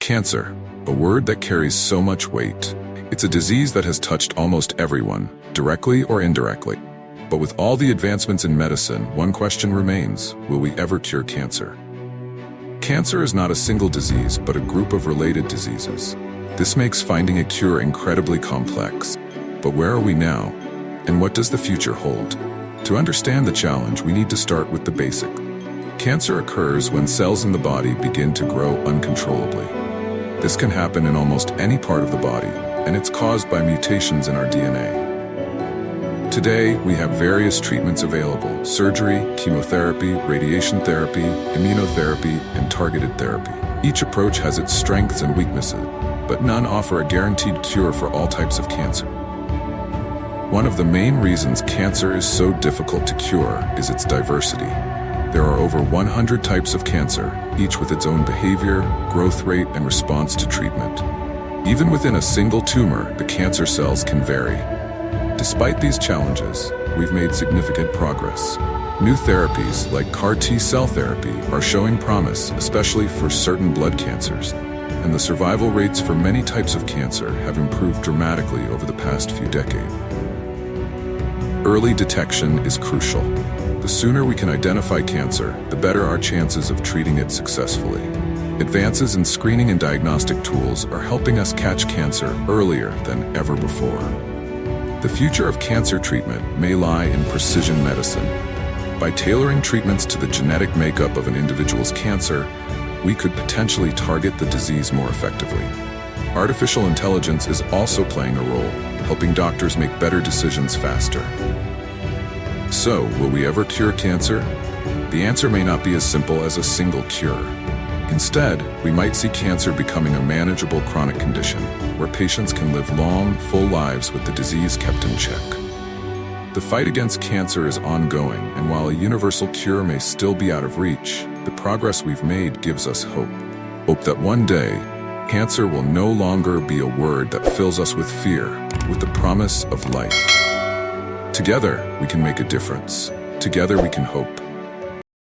Cancer, a word that carries so much weight. It's a disease that has touched almost everyone, directly or indirectly. But with all the advancements in medicine, one question remains: will we ever cure cancer? Cancer is not a single disease, but a group of related diseases. This makes finding a cure incredibly complex. But where are we now? And what does the future hold? To understand the challenge, we need to start with the basic. Cancer occurs when cells in the body begin to grow uncontrollably. This can happen in almost any part of the body, and it's caused by mutations in our DNA. Today, we have various treatments available: surgery, chemotherapy, radiation therapy, immunotherapy, and targeted therapy. Each approach has its strengths and weaknesses, but none offer a guaranteed cure for all types of cancer. One of the main reasons cancer is so difficult to cure is its diversity. There are over 100 types of cancer, each with its own behavior, growth rate, and response to treatment. Even within a single tumor, the cancer cells can vary. Despite these challenges, we've made significant progress. New therapies like CAR T-cell therapy are showing promise, especially for certain blood cancers, and the survival rates for many types of cancer have improved dramatically over the past few decades. Early detection is crucial. The sooner we can identify cancer, the better our chances of treating it successfully. Advances in screening and diagnostic tools are helping us catch cancer earlier than ever before. The future of cancer treatment may lie in precision medicine. By tailoring treatments to the genetic makeup of an individual's cancer, we could potentially target the disease more effectively. Artificial intelligence is also playing a role, helping doctors make better decisions faster. So, will we ever cure cancer? The answer may not be as simple as a single cure. Instead, we might see cancer becoming a manageable chronic condition, where patients can live long, full lives with the disease kept in check. The fight against cancer is ongoing, and while a universal cure may still be out of reach, the progress we've made gives us hope. Hope that one day, cancer will no longer be a word that fills us with fear, with the promise of life. Together, we can make a difference. Together, we can hope.